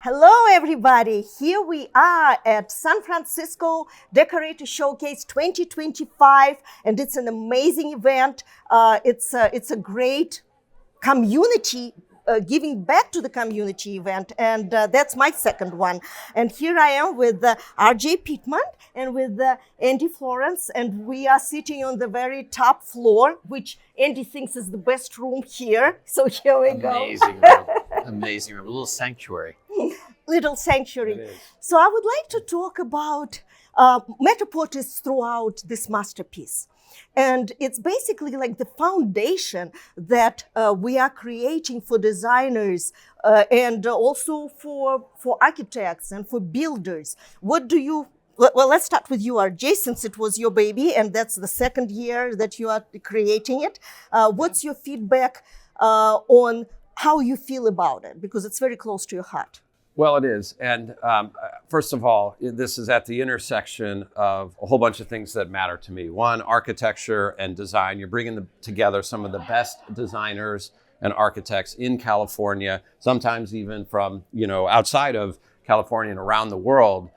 Hello, everybody. Here we are at San Francisco Decorator Showcase 2025, and it's an amazing event. It's a great community, giving back to the community event, and that's my second one. And here I am with RJ Pittman and with Andy Florance, and we are sitting on the very top floor, which Andy thinks is the best room here. So here we go. Amazing room. Amazing room. A little sanctuary. Little sanctuary. It is. So I would like to talk about Matterport is throughout this masterpiece. And it's basically like the foundation that we are creating for designers and also for architects and for builders. What do you, well, let's start with you, RJ, since it was your baby and that's the second year that you are creating it. What's your feedback on how you feel about it? Because it's very close to your heart. Well, it is. And first of all, this is at the intersection of a whole bunch of things that matter to me. One, architecture and design. You're bringing together some of the best designers and architects in California, sometimes even from, outside of California and around the world,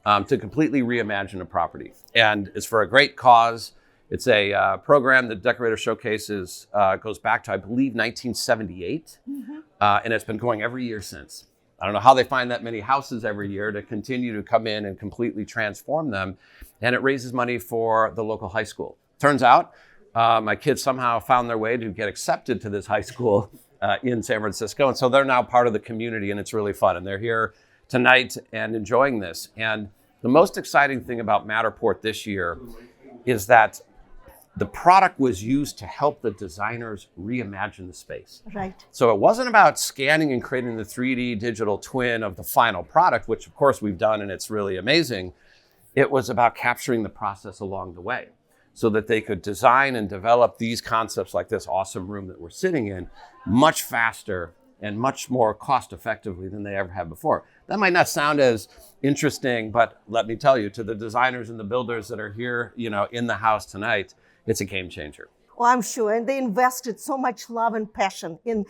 to completely reimagine a property. And it's for a great cause. It's a program that Decorator Showcase goes back to, I believe, 1978. And it's been going every year since. I don't know how they find that many houses every year to continue to come in and completely transform them. And it raises money for the local high school. Turns out my kids somehow found their way to get accepted to this high school in San Francisco. And so they're now part of the community and it's really fun. And they're here tonight and enjoying this. And the most exciting thing about Matterport this year is that the product was used to help the designers reimagine the space. Right. So it wasn't about scanning and creating the 3D digital twin of the final product, which of course we've done and it's really amazing. It was about capturing the process along the way so that they could design and develop these concepts like this awesome room that we're sitting in much faster and much more cost effectively than they ever have before. That might not sound as interesting, but let me tell you, to the designers and the builders that are here, in the house tonight, it's a game changer. Well, I'm sure. And they invested so much love and passion in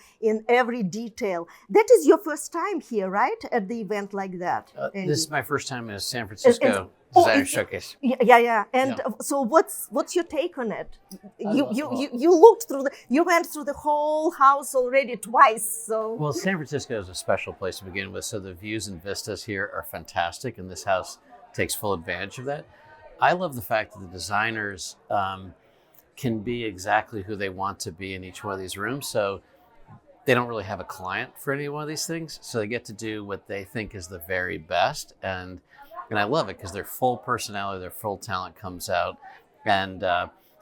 every detail. That is your first time here, right? At the event like that. This is my first time in a San Francisco Designer Showcase. Yeah. And so what's your take on it? You looked through you went through the whole house already twice. So Well, San Francisco is a special place to begin with. So the views and vistas here are fantastic. And this house takes full advantage of that. I love the fact that the designers can be exactly who they want to be in each one of these rooms. So they don't really have a client for any one of these things. So they get to do what they think is the very best. And I love it because their full personality, their full talent comes out. And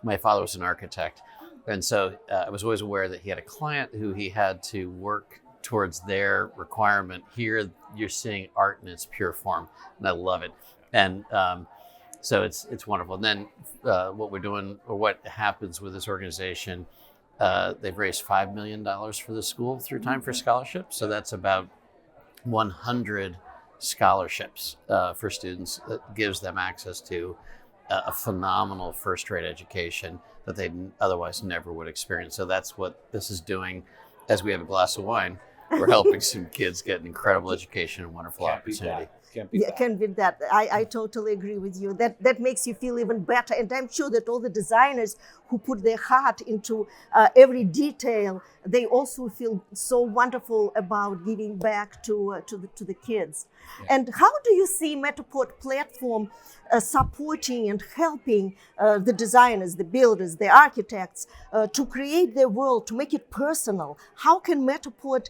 my father was an architect. And so I was always aware that he had a client who he had to work towards their requirement. Here, you're seeing art in its pure form. And I love it. And so it's wonderful. And then what we're doing, or what happens with this organization, they've raised $5 million for the school through Time for Scholarship. So that's about 100 scholarships for students that gives them access to a phenomenal first-rate education that they otherwise never would experience. So that's what this is doing. As we have a glass of wine, we're helping some kids get an incredible education and wonderful opportunity. Can't beat that. I totally agree with you. That makes you feel even better. And I'm sure that all the designers who put their heart into every detail, they also feel so wonderful about giving back to the kids. Yeah. And how do you see Matterport platform supporting and helping the designers, the builders, the architects to create their world, to make it personal? How can Matterport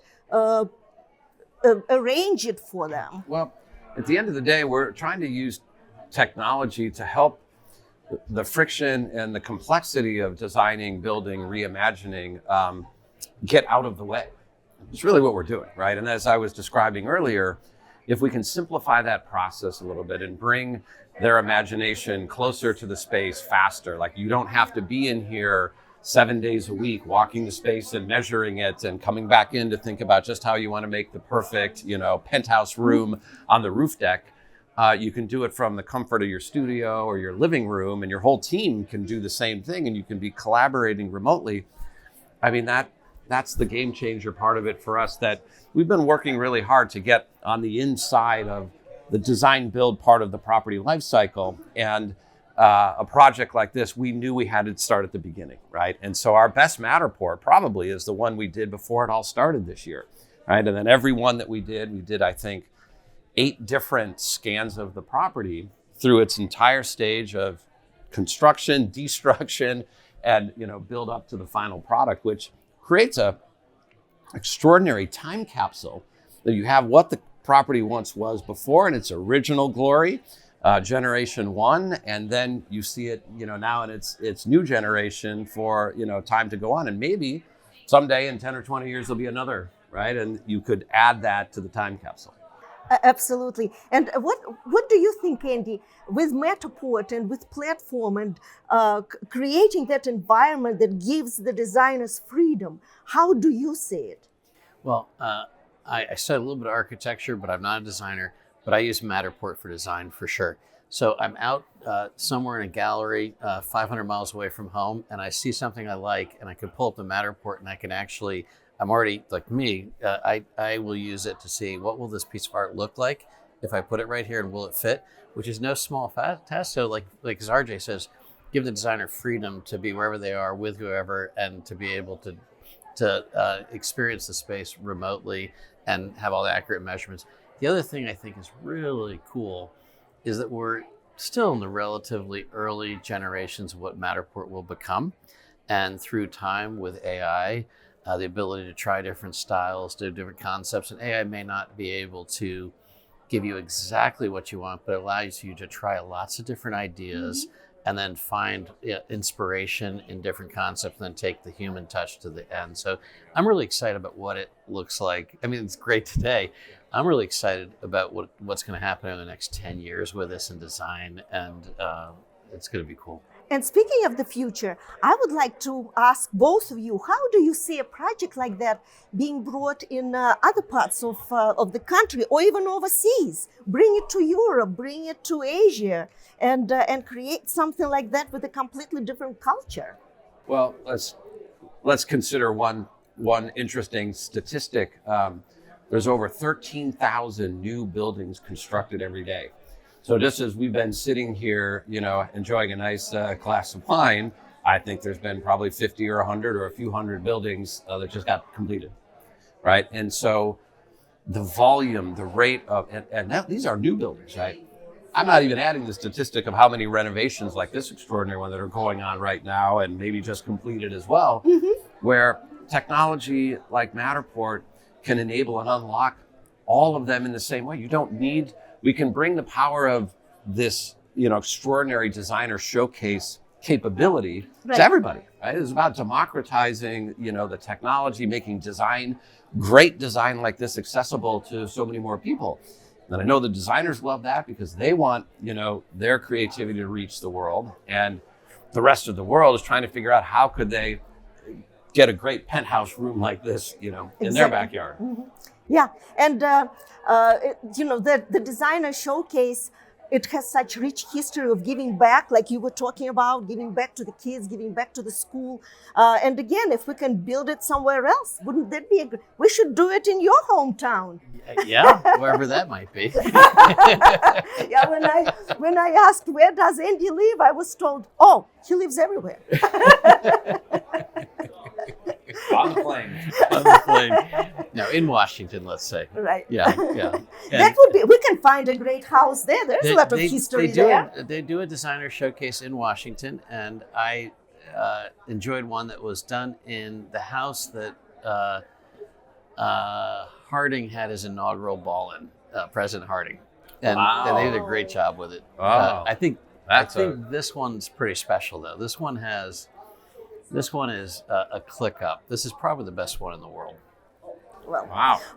arrange it for them? Well, at the end of the day, we're trying to use technology to help the friction and the complexity of designing, building, reimagining get out of the way. It's really what we're doing, right? And as I was describing earlier, if we can simplify that process a little bit and bring their imagination closer to the space faster, like you don't have to be in here 7 days a week, walking the space and measuring it and coming back in to think about just how you want to make the perfect, penthouse room on the roof deck. You can do it from the comfort of your studio or your living room, and your whole team can do the same thing, and you can be collaborating remotely. I mean, that that's the game changer part of it for us, that we've been working really hard to get on the inside of the design build part of the property life cycle. And a project like this, we knew we had to start at the beginning, right? And so our best Matterport probably is the one we did before it all started this year, right? And then every one that we did, I think, 8 different scans of the property through its entire stage of construction, destruction, and build up to the final product, which creates a extraordinary time capsule that you have what the property once was before in its original glory, generation 1, and then you see it now in its new generation for time to go on, and maybe someday in 10 or 20 years there'll be another, right? And you could add that to the time capsule. Absolutely. And what do you think, Andy, with Matterport and with platform and creating that environment that gives the designers freedom? How do you see it? Well, I studied a little bit of architecture, but I'm not a designer, but I use Matterport for design for sure. So I'm out somewhere in a gallery 500 miles away from home, and I see something I like, and I can pull up the Matterport, and I can actually, I'm already, like me, I will use it to see what will this piece of art look like if I put it right here, and will it fit, which is no small task. So like as RJ says, give the designer freedom to be wherever they are with whoever, and to be able to experience the space remotely and have all the accurate measurements. The other thing I think is really cool is that we're still in the relatively early generations of what Matterport will become. And through time with AI, the ability to try different styles, do different concepts, and AI may not be able to give you exactly what you want, but it allows you to try lots of different ideas, and then find inspiration in different concepts, and then take the human touch to the end. So I'm really excited about what it looks like. I mean, it's great today. I'm really excited about what's going to happen in the next 10 years with this in design, and it's going to be cool. And speaking of the future, I would like to ask both of you, how do you see a project like that being brought in other parts of the country, or even overseas? Bring it to Europe, bring it to Asia, and create something like that with a completely different culture. Well, let's consider one interesting statistic. There's over 13,000 new buildings constructed every day. So just as we've been sitting here, enjoying a nice glass of wine, I think there's been probably 50 or 100 or a few hundred buildings that just got completed, right? And so the volume, the rate of, and now these are new buildings, right? I'm not even adding the statistic of how many renovations like this extraordinary one that are going on right now, and maybe just completed as well, where technology like Matterport can enable and unlock all of them in the same way. We can bring the power of this, extraordinary designer showcase capability to everybody, right? It's about democratizing, the technology, making great design like this accessible to so many more people. And I know the designers love that, because they want, their creativity to reach the world, and the rest of the world is trying to figure out how could they get a great penthouse room like this, in their backyard. Yeah, and the designer showcase, it has such rich history of giving back, like you were talking about, giving back to the kids, giving back to the school. And again, if we can build it somewhere else, wouldn't that be we should do it in your hometown. Yeah, wherever that might be. Yeah, when I asked where does Andy live, I was told, oh, he lives everywhere. On the plane. On the plane. No, in Washington, let's say. Right. Yeah. That would be, we can find a great house there. There's a lot of history there. They do a designer showcase in Washington, and I enjoyed one that was done in the house that Harding had his inaugural ball in, President Harding. And they did a great job with it. Wow. I think this one's pretty special, though. This one is a click up. This is probably the best one in the world.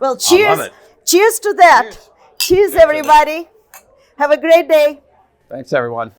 Well, cheers. Cheers to that. Cheers, everybody. Have a great day. Thanks, everyone.